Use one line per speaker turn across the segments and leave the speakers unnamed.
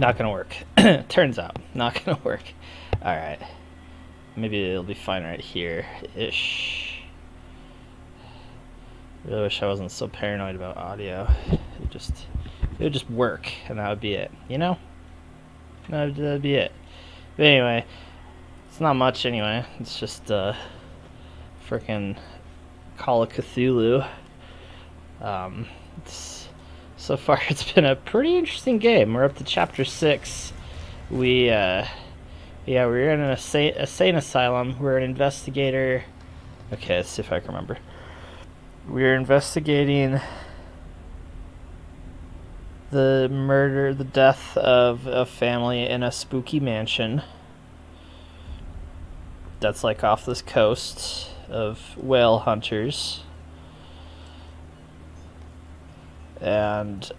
Not gonna work. Turns out, not gonna work. Alright. Maybe it'll be fine right here-ish. Really wish I wasn't so paranoid about audio. It would just work, and that would be it. You know? That'd be it. But anyway, it's not much anyway. It's just frickin' Call of Cthulhu. So far it's been a pretty interesting game. We're up to chapter 6. We're in an insane asylum. We're an investigator. Okay, let's see if I can remember. We're investigating the death of a family in a spooky mansion that's like off this coast of whale hunters. And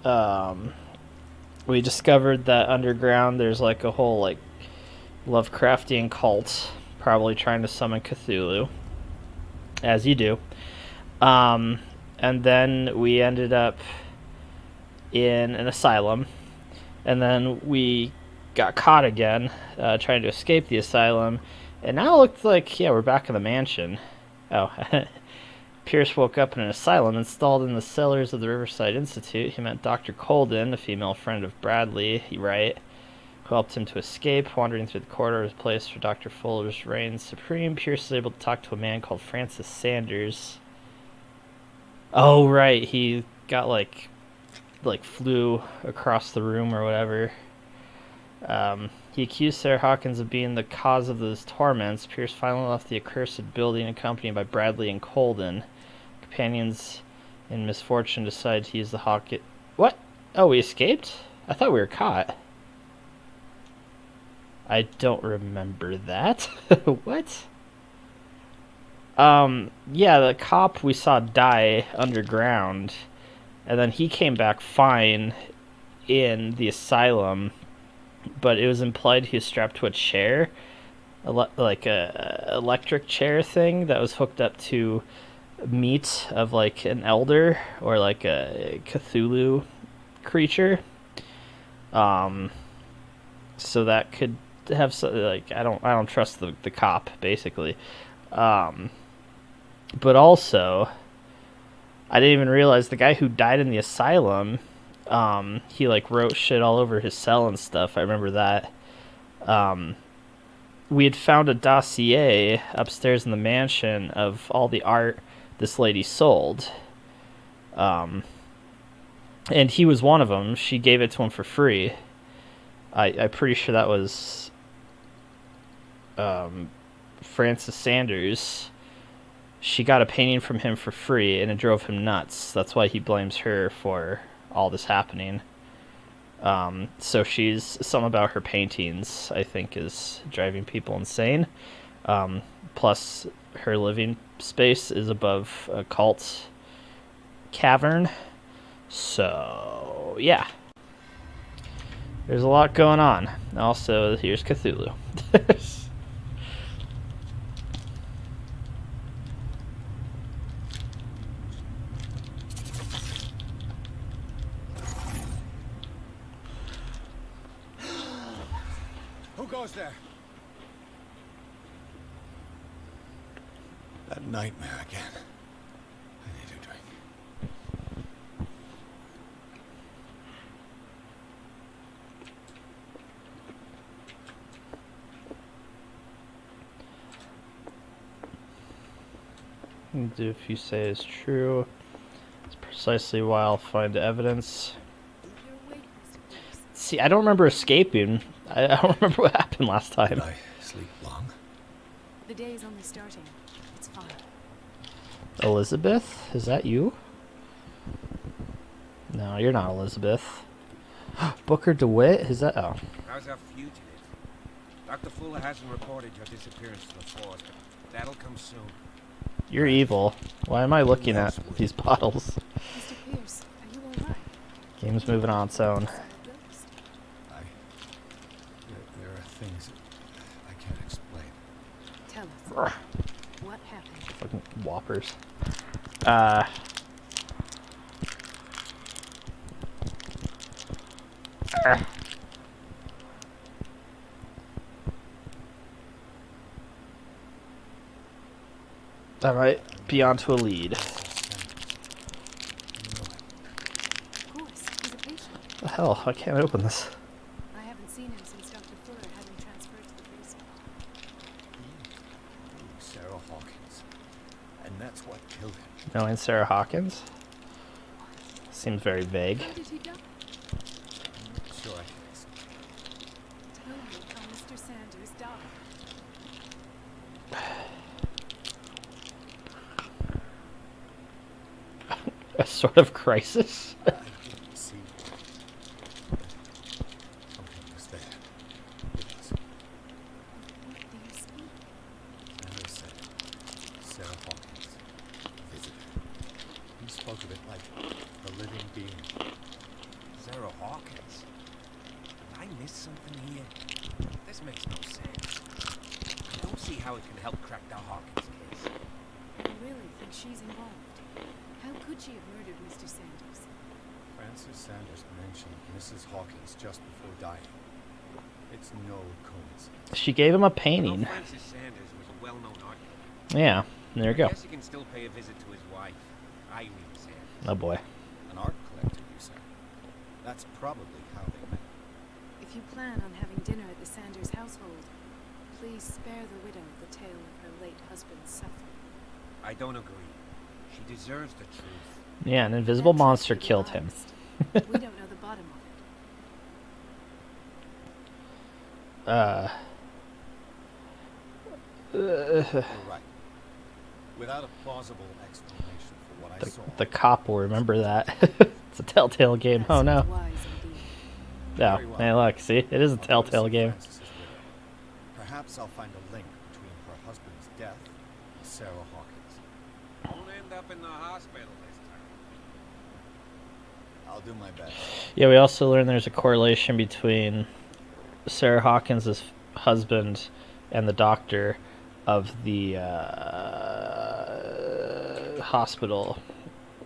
we discovered that underground there's like a whole like Lovecraftian cult probably trying to summon Cthulhu, as you do. And then we ended up in an asylum, and then we got caught again trying to escape the asylum, and now it looked like, yeah, we're back in the mansion. Oh, Pierce woke up in an asylum installed in the cellars of the Riverside Institute. He met Dr. Colden, a female friend of Bradley, who helped him to escape. Wandering through the corridor of his place where Dr. Fuller's reigns supreme, Pierce was able to talk to a man called Francis Sanders. Oh, right, he got like flew across the room or whatever. He accused Sarah Hawkins of being the cause of those torments. Pierce finally left the accursed building accompanied by Bradley and Colden. Companions in misfortune decided to use the Hawkins... What? Oh, we escaped? I thought we were caught. I don't remember that. What? Yeah, the cop we saw die underground, and then he came back fine in the asylum, but it was implied he was strapped to a chair, like a electric chair thing that was hooked up to meat of like an elder or like a Cthulhu creature. So that could have like I don't trust the cop basically. But also, I didn't even realize the guy who died in the asylum, he like wrote shit all over his cell and stuff. I remember that. We had found a dossier upstairs in the mansion of all the art this lady sold. And he was one of them. She gave it to him for free. I'm pretty sure that was Francis Sanders. She got a painting from him for free, and it drove him nuts. That's why he blames her for all this happening. So something about her paintings, I think, is driving people insane. Plus, her living space is above a cult cavern. So, yeah. There's a lot going on. Also, here's Cthulhu.
Who goes there? That nightmare again. I need a drink.
If you say it's true, it's precisely why I'll find evidence. See, I don't remember escaping. I don't remember what happened last time.
Did I sleep long?
The day is only starting. It's fine.
Elizabeth? Is that you? No, you're not Elizabeth. Booker DeWitt? Is that... Oh.
How's our fugitive? Dr. Fuller hasn't reported your disappearance to the force, but that'll come soon.
You're evil. Why am I looking at these bottles?
Mr. Pierce, are you alright?
Game's moving on its own.
There are things I can't explain.
Tell us. What happened?
Fucking whoppers. That might be onto a lead.
Of course, he's a patient.
The hell? I can't open this.
I haven't seen him since Dr. Fuller had him transferred to the basement.
Sarah Hawkins. And that's what killed him.
Knowing Sarah Hawkins? Seems very vague.
How did he die?
I'm not sure I can explain.
Tell me how Mr. Sanders died.
A sort of crisis?
I didn't see. Something was there. It was.
What do you speak?
Sarah said. Sarah Hawkins. Visitor. He spoke of it like a living being.
Sarah Hawkins? Did I miss something here? This makes no sense. I don't see how it can help crack the Hawkins case.
You really think she's involved? How could she have murdered Mr. Sanders?
Francis Sanders mentioned Mrs. Hawkins just before dying. It's no coincidence.
She gave him a
You know,
painting.
Francis Sanders was a well-known architect.
Yeah, there you
I
go.
guess he can still pay a visit to his wife, Irene Sanders.
Oh boy.
An art collector, you say? That's probably how they met.
If you plan on having dinner at the Sanders household, please spare the widow the tale of her late husband's suffering.
I don't agree. She deserves the truth.
Yeah, an invisible
That
monster
truth will be
killed him.
honest. We don't know the bottom of it.
You're right. Without a plausible explanation for what I saw.
The cop will remember that. It's a telltale game.
That
Oh no.
seems wise indeed.
No.
Very well.
Hey, look. See? It is a
I'll go to
telltale
see
game.
Francis's widow. Perhaps I'll find a link between her husband's death and Sarah Hawkins.
Won't end up in the hospital this time.
I'll do my best.
Yeah, we also learned there's a correlation between Sarah Hawkins' husband and the doctor of the hospital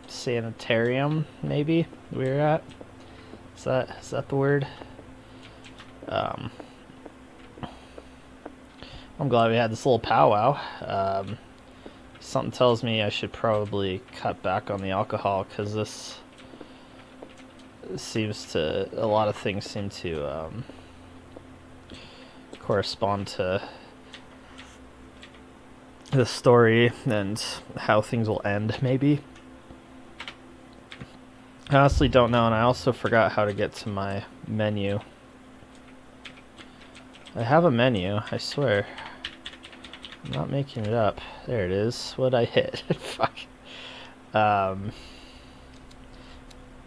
sanitarium, maybe we were at. Is that the word? I'm glad we had this little powwow. Something tells me I should probably cut back on the alcohol because this seems to, a lot of things seem to correspond to the story and how things will end, maybe. I honestly don't know, and I also forgot how to get to my menu. I have a menu, I swear. I'm not making it up. There it is. What'd I hit? Fuck.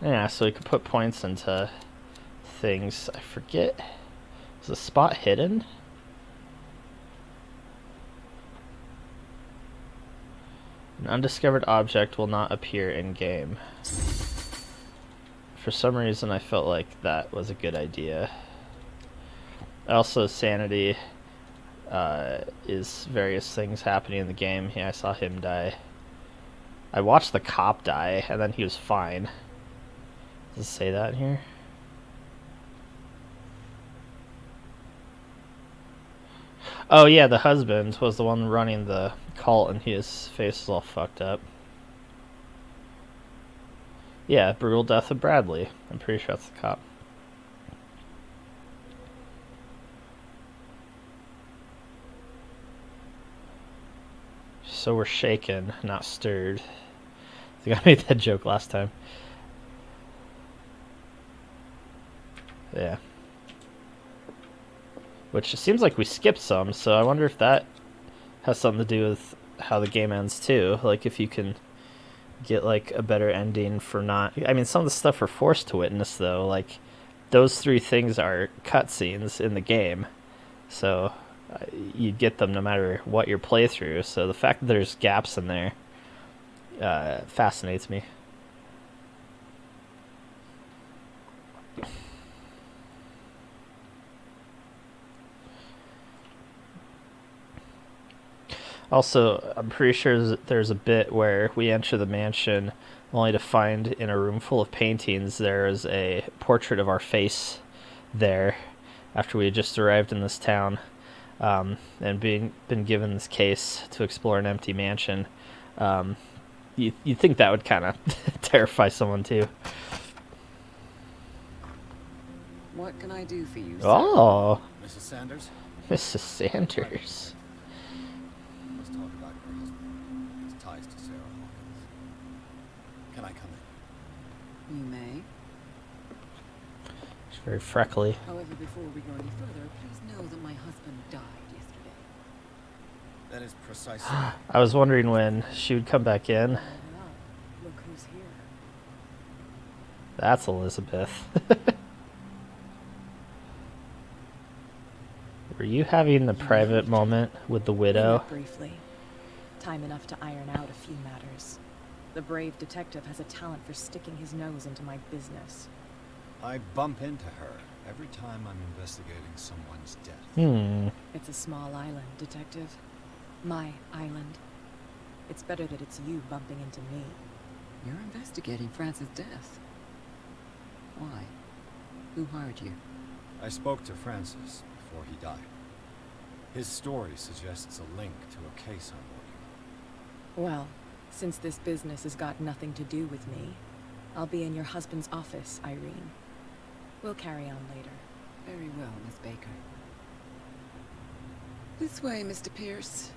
Yeah, so we could put points into things. I forget. Is the spot hidden? An undiscovered object will not appear in game. For some reason, I felt like that was a good idea. Also, sanity is various things happening in the game. Yeah, I saw him die. I watched the cop die, and then he was fine. Does it say that in here? Oh yeah, the husband was the one running the cult, and his face is all fucked up. Yeah, brutal death of Bradley. I'm pretty sure that's the cop. So we're shaken, not stirred. I think I made that joke last time. Yeah. Which it seems like we skipped some, so I wonder if that has something to do with how the game ends too. Like if you can get like a better ending for not... I mean, some of the stuff we're forced to witness though, like those three things are cutscenes in the game. So you get them no matter what your playthrough. So the fact that there's gaps in there fascinates me. Also, I'm pretty sure there's a bit where we enter the mansion only to find in a room full of paintings there is a portrait of our face there after we had just arrived in this town. and been given this case to explore an empty mansion. You think that would kind of terrify someone too.
What can I do for you, sir?
Oh,
Mrs. Sanders?
Mrs. Sanders.
Let's talk about your husband. His ties to Sarah Hawkins. Can I come in?
You may.
She's very freckly.
However, before we go any further, please know that my husband died yesterday.
That is precisely.
I was wondering when she would come back in.
Well, look who's here.
That's Elizabeth. Were you having the private moment with the
We
widow?
met briefly. Time enough to iron out a few matters. The brave detective has a talent for sticking his nose into my business.
I bump into her every time I'm investigating someone's death.
It's a small island, detective. My island. It's better that it's you bumping into me.
You're investigating Francis' death. Why? Who hired you?
I spoke to Francis before he died. His story suggests a link to a case I'm working
Well, since this business has got nothing to do with me, I'll be in your husband's office, Irene. We'll carry on later.
Very well, Miss Baker. This way, Mr. Pierce.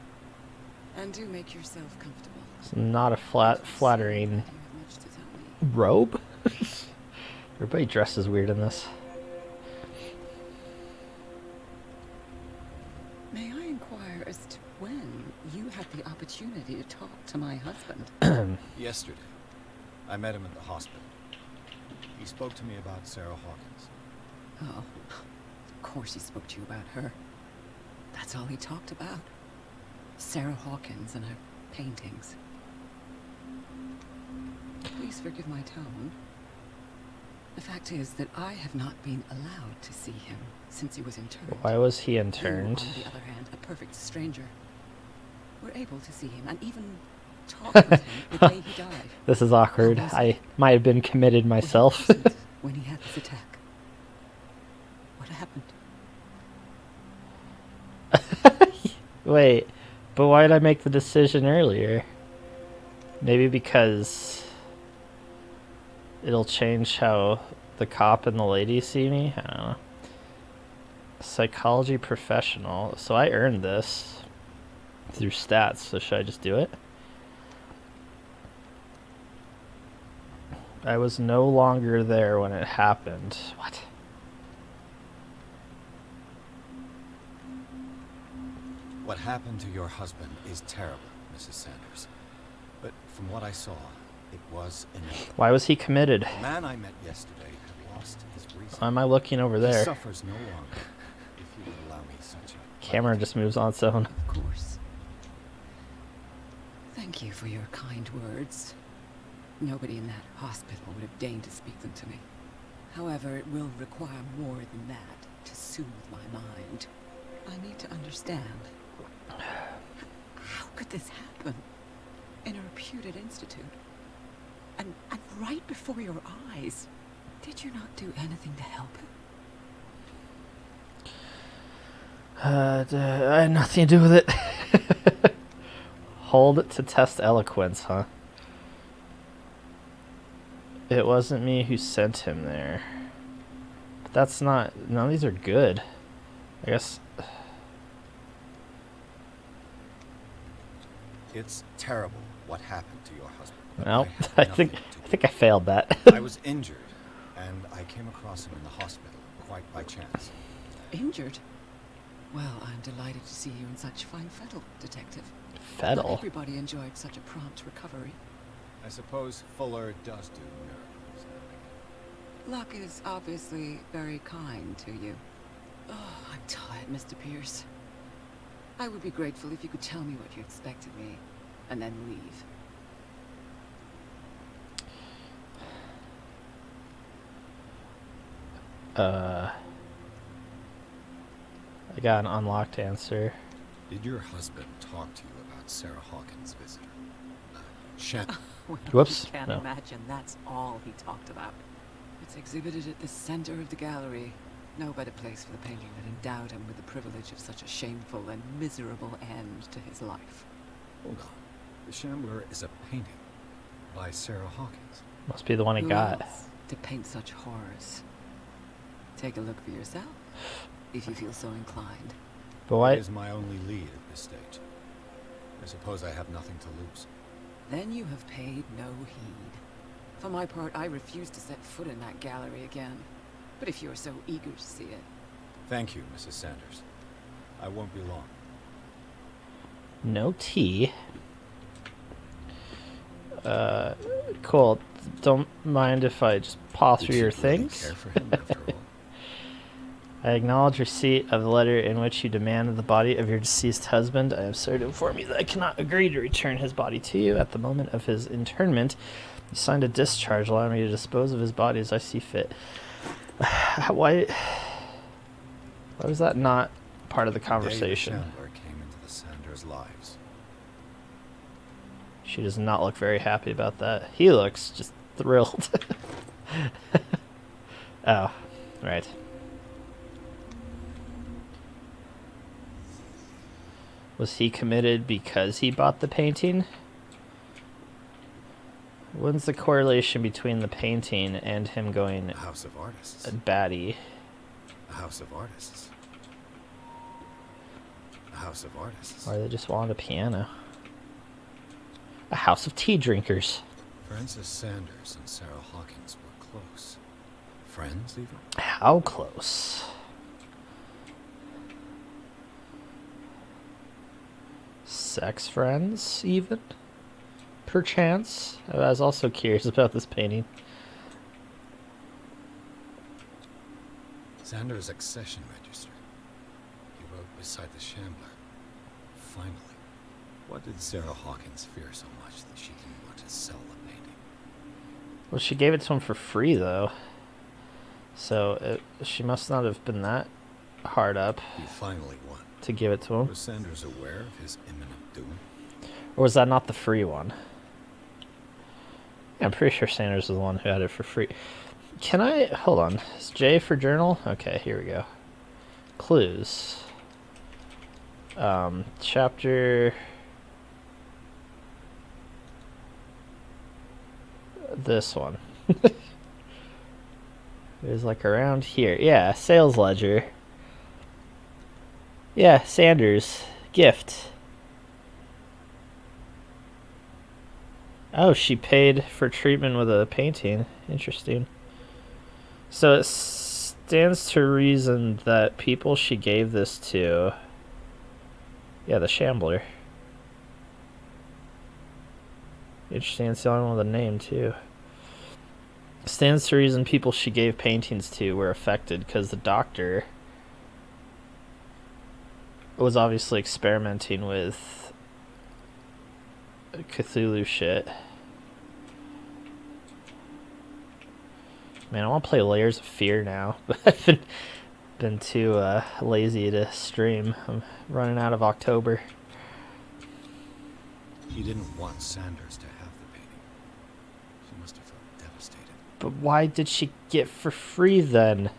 And do make yourself comfortable.
It's not a flattering
You have much to tell me.
robe. Everybody dresses weird in this.
May I inquire as to when you had the opportunity to talk to my husband?
Yesterday, I met him at the hospital. He spoke to me about Sarah Hawkins.
Oh, of course he spoke to you about her. That's all he talked about. Sarah Hawkins and her paintings. Please forgive my tone. The fact is that I have not been allowed to see him since he was interned.
Why was he
You,
interned?
on the other hand, a perfect stranger, were able to see him and even talk with him the day he died.
This is awkward.
How was
I
it?
might have been committed
Were you
myself.
present when he had this attack? What happened?
Wait, but why did I make the decision earlier? Maybe because it'll change how the cop and the lady see me? I don't know. Psychology professional. So I earned this through stats, so should I just do it? I was no longer there when it happened. What?
What happened to your husband is terrible, Mrs. Sanders. But from what I saw, it was inevitable.
Why was he committed?
The man I met yesterday had lost his reason.
Why am I looking over
He
there?
suffers no longer, if you would allow me such a...
Camera just moves on its own.
Of course. Thank you for your kind words. Nobody in that hospital would have deigned to speak them to me. However, it will require more than that to soothe my mind. I need to understand. How could this happen? In a reputed institute? And right before your eyes? Did you not do anything to help him?
I had nothing to do with it. Hold it to test eloquence, huh? It wasn't me who sent him there. But that's not... None of these are good. I guess...
It's terrible what happened to your husband. but
Well,
I
I
had
think
nothing to do
I failed that.
I was injured, and I came across him in the hospital quite by chance.
Injured? Well, I'm delighted to see you in such fine fettle, Detective. Not
Fettle.
everybody enjoyed such a prompt recovery.
I suppose Fuller does do miracles.
Luck is obviously very kind to you. Oh, I'm tired, Mr. Pierce. I would be grateful if you could tell me what you expect of me, and then leave.
I got an unlocked answer.
Did your husband talk to you about Sarah Hawkins' visitor? Shan...
Well,
Whoops,
you can't
no.
imagine that's all he talked about. It's exhibited at the center of the gallery. No better place for the painting that endowed him with the privilege of such a shameful and miserable end to his life.
Hold on. The Shambler is a painting by Sarah Hawkins.
Must be the one he
Who
got.
else to paint such horrors? Take a look for yourself, if you feel so inclined.
But why?
It is my only lead at this stage. I suppose I have nothing to lose.
Then you have paid no heed. For my part, I refuse to set foot in that gallery again. But if you're so eager to see it...
Thank you, Mrs. Sanders. I won't be long.
No tea. Cool. Don't mind if I just paw through your
Did you really
things.
care for him after all?
I acknowledge receipt of the letter in which you demanded the body of your deceased husband. I am sorry to inform you that I cannot agree to return his body to you at the moment of his internment. You signed a discharge allowing me to dispose of his body as I see fit. Why was that not part of the conversation?
The day the Shambler came into the Sanders' lives.
She does not look very happy about that. He looks just thrilled. Oh, right. Was he committed because he bought the painting? What's the correlation between the painting and him going
A house of artists.
a baddie?
A house of artists. A house of artists.
Or they just wanted a piano? A house of tea drinkers.
Frances Sanders and Sarah Hawkins were close. Friends, even?
How close? Sex friends, even? Perchance? I was also curious about this painting.
Sanders' accession register. He wrote beside the Shambler. Finally. What did Sarah Hawkins fear so much that she didn't want to sell the painting?
Well, she gave it to him for free, though. So she must not have been that hard up
He finally won.
to give it to him.
Was Sanders aware of his imminent doom?
Or was that not the free one? Yeah, I'm pretty sure Sanders was the one who had it for free. Can I... Hold on. Is J for journal? Okay, here we go. Clues. Chapter... This one. It was like around here. Yeah, sales ledger. Yeah, Sanders. Gift. Oh, she paid for treatment with a painting. Interesting. So it stands to reason that people she gave this to... Yeah, the Shambler. Interesting, it's the only one with a name, too. Stands to reason people she gave paintings to were affected because the doctor was obviously experimenting with Cthulhu shit. Man, I want to play Layers of Fear now, but I've been too lazy to stream. I'm running out of October.
He didn't want Sanders to have the painting. She must have felt devastated.
But why did she get for free then?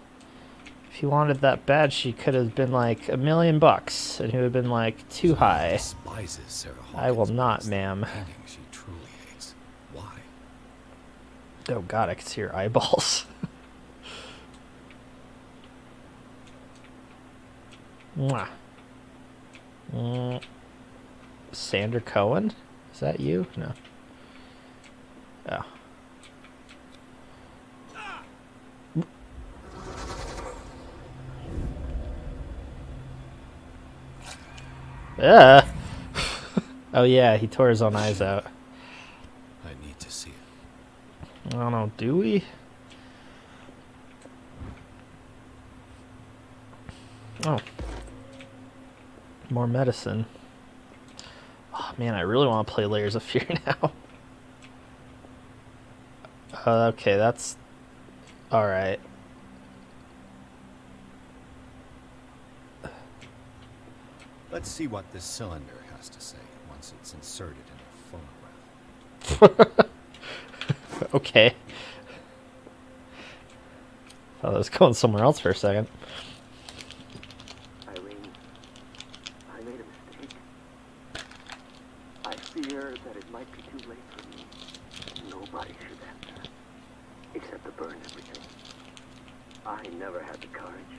If he wanted that bad, she could have been like $1 million, and he would have been like too high.
Despises Sarah Hawkins.
I will not,
because
ma'am.
the painting she truly hates. Why?
Oh god, I can see your eyeballs. Mwah. Sander Cohen? Is that you? No. Oh. Oh yeah, he tore his own eyes out.
I need to see it.
I don't know, do we? Oh. More medicine. Oh man, I really want to play Layers of Fear now. Okay, that's... Alright.
Let's see what this cylinder has to say once it's inserted in a phonograph.
Okay. Thought I was going somewhere else for a second.
Irene, I made a mistake. I fear that it might be too late for me. Nobody should answer, except to burn everything. I never had the courage.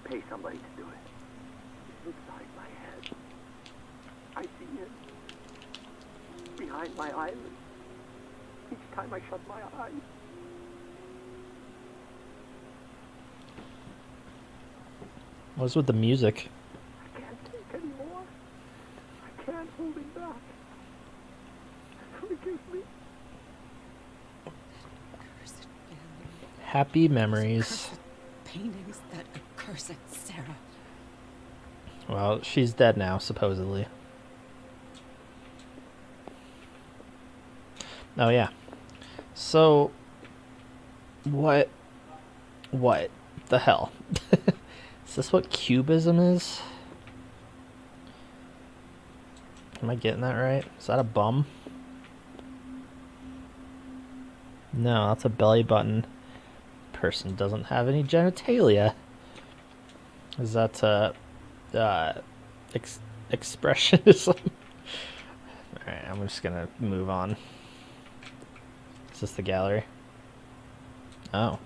Pay somebody to do it. It's inside my head. I see it. Behind my eyelids. Each time I shut my eyes.
What's with the music?
I can't take anymore. I can't hold it back. Forgive me.
Cursed family.
Happy memories.
Cursed paintings, that accursed Sarah.
Well, she's dead now, supposedly. Oh, yeah. So, what the hell? Is this what cubism is? Am I getting that right? Is that a bum? No, that's a belly button. Person doesn't have any genitalia. Is that expressionism? Alright, I'm just gonna move on. Is this the gallery? Oh.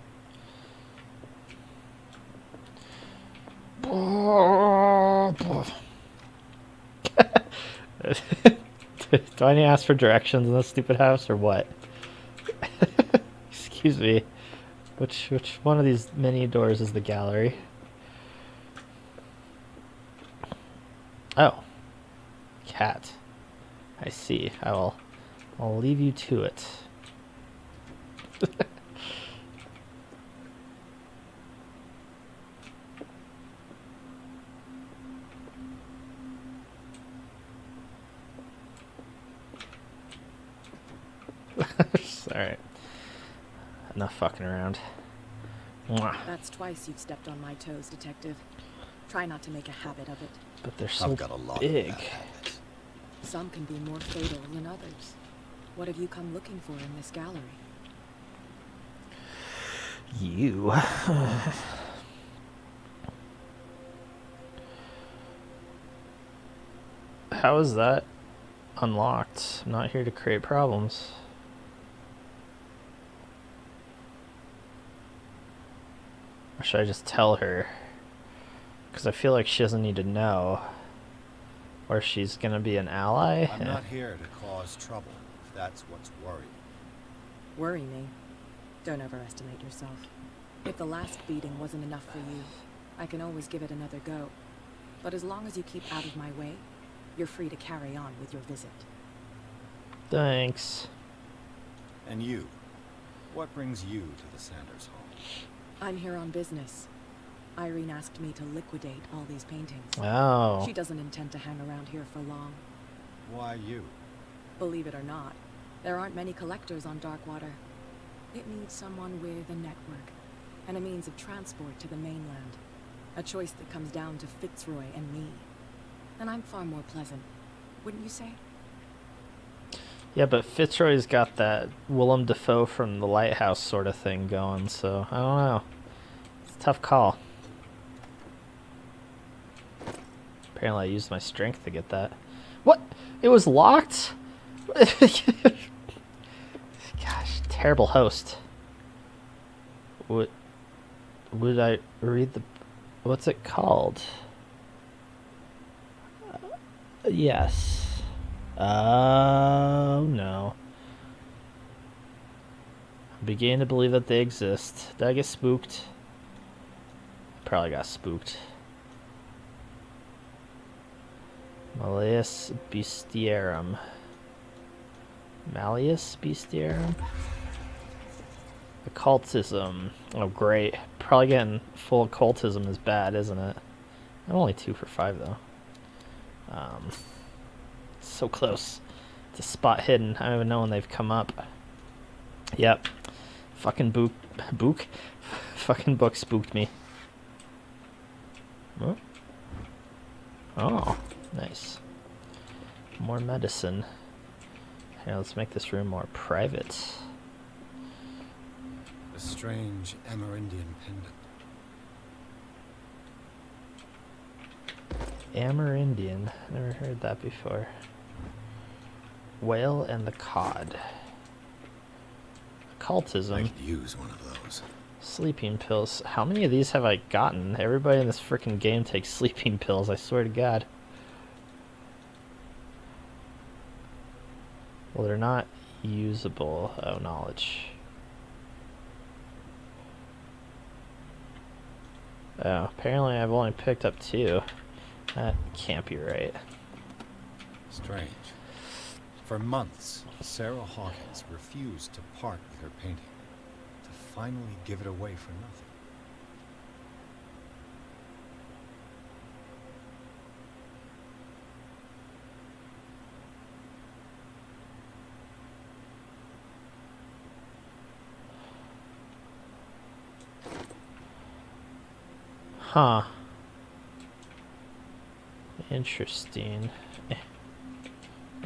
Do I need to ask for directions in this stupid house or what? Excuse me. Which one of these many doors is the gallery? Oh. Cat. I see. I'll leave you to it. Alright. Enough fucking around. Mwah.
That's twice you've stepped on my toes, Detective. Try not to make a habit of it.
But they're so
I've got a lot
big.
of bad habits.
Some can be more fatal than others. What have you come looking for in this gallery?
You. How is that unlocked? I'm not here to create problems. Or should I just tell her? Because I feel like she doesn't need to know. Or she's gonna be an ally?
I'm not here to cause trouble, if that's what's worrying.
Worry me. Don't overestimate yourself. If the last beating wasn't enough for you, I can always give it another go. But as long as you keep out of my way, you're free to carry on with your visit.
Thanks.
And you? What brings you to the Sanders home?
I'm here on business. Irene asked me to liquidate all these paintings.
Oh.
She doesn't intend to hang around here for long.
Why you?
Believe it or not, there aren't many collectors on Darkwater. It needs someone with a network and a means of transport to the mainland. A choice that comes down to Fitzroy and me. And I'm far more pleasant, wouldn't you say?
Yeah, but Fitzroy's got that Willem Dafoe from The Lighthouse sort of thing going, so I don't know. It's a tough call. Apparently I used my strength to get that. What? It was locked? Gosh, terrible host. Would I read the... What's it called? Yes. Oh, no. I'm beginning to believe that they exist. Did I get spooked? Probably got spooked. Malleus Bestiarum. Malleus Bestiarum? Occultism. Oh, great. Probably getting full occultism is bad, isn't it? I'm only 2 for 5, though. So close to spot hidden. I don't even know when they've come up. Yep. Fucking book? Fucking book spooked me. Oh. Oh, nice. More medicine. Here, let's make this room more private.
The strange Amerindian pendant.
Amerindian. Never heard that before. Whale and the cod.
I
Occultism.
could use one of those.
Sleeping pills. How many of these have I gotten? Everybody in this freaking game takes sleeping pills, I swear to God. Well, they're not usable. Oh, knowledge. Oh, apparently I've only picked up 2. That can't be right.
Strange. For months, Sarah Hawkins refused to part with her painting, to finally give it away for nothing.
Huh. Interesting.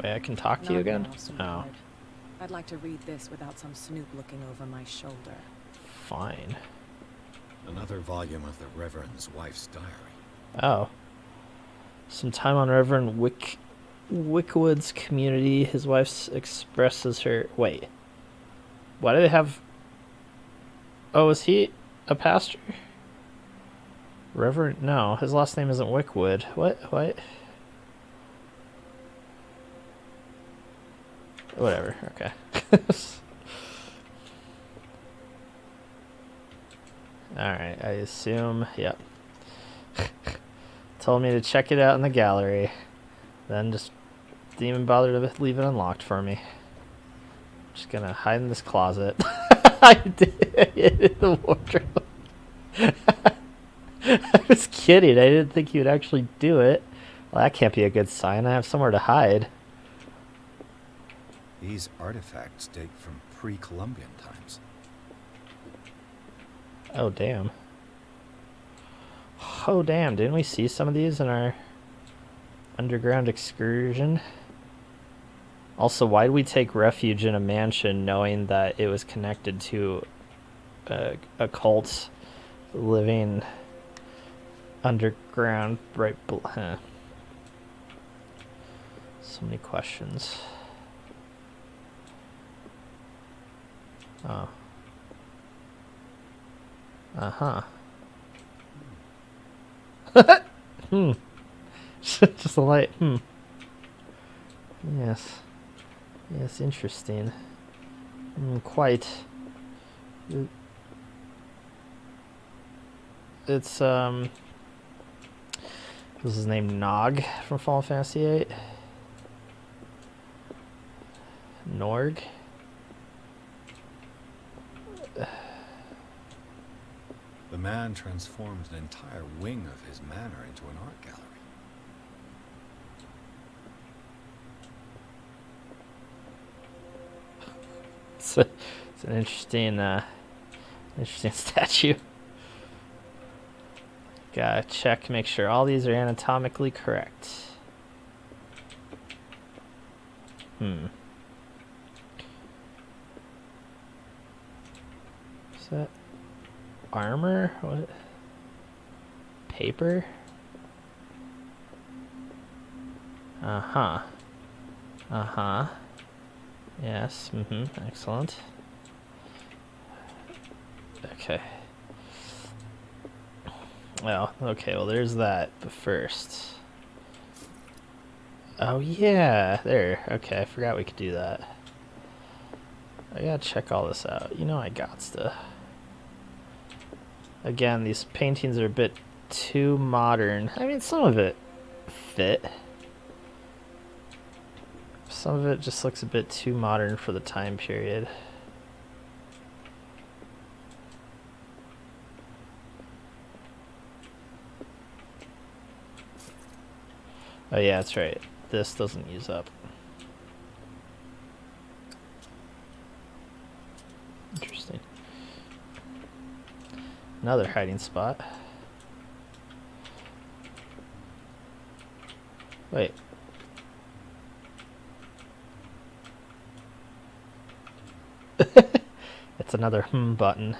Wait, I can talk to you
Not
again?
now,
Oh,
sweetheart. I'd like to read this without some snoop looking over my shoulder.
fine.
Another volume of the Reverend's wife's diary.
Oh. Some time on Reverend Wickwood's community. His wife expresses her... Wait. Why do they have... Oh, is he a pastor? Reverend... No, his last name isn't Wickwood. What? Whatever, okay. Alright, I assume... Yep. Told me to check it out in the gallery. Then just didn't even bother to leave it unlocked for me. Just gonna hide in this closet. I did in the wardrobe. I was kidding. I didn't think he would actually do it. Well, that can't be a good sign. I have somewhere to hide.
These artifacts date from pre-Columbian times.
Oh, damn. Oh, damn. Didn't we see some of these in our underground excursion? Also, why did we take refuge in a mansion knowing that it was connected to a cult living underground right below? So many questions. Oh. Uh-huh. Just a light. Yes. Yes, interesting. Quite. It's, was his name Nog from Final Fantasy VIII? Norg?
The man transformed an entire wing of his manor into an art gallery.
It's an interesting, interesting statue. Gotta check, make sure all these are anatomically correct. Is that armor? What? Paper? Uh-huh. Uh-huh. Yes, excellent. Okay. Well, okay, well there's that, but first... Oh yeah, there. Okay, I forgot we could do that. I gotta check all this out. You know I got to. Again, these paintings are a bit too modern. I mean, some of it fit. Some of it just looks a bit too modern for the time period. Oh yeah, that's right. This doesn't use up. Interesting. Another hiding spot. Wait. It's another button.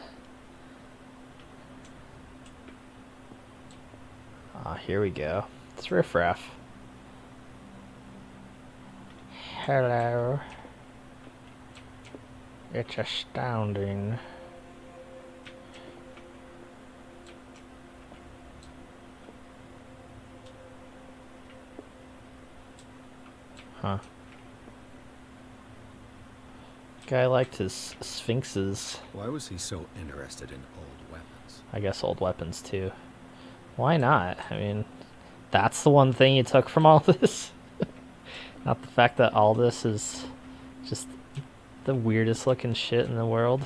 here we go. It's riffraff. Hello. It's astounding. Huh. Guy liked his sphinxes.
Why was he so interested in old weapons?
I guess old weapons too. Why not? I mean, that's the one thing you took from all this. Not the fact that all this is just the weirdest looking shit in the world.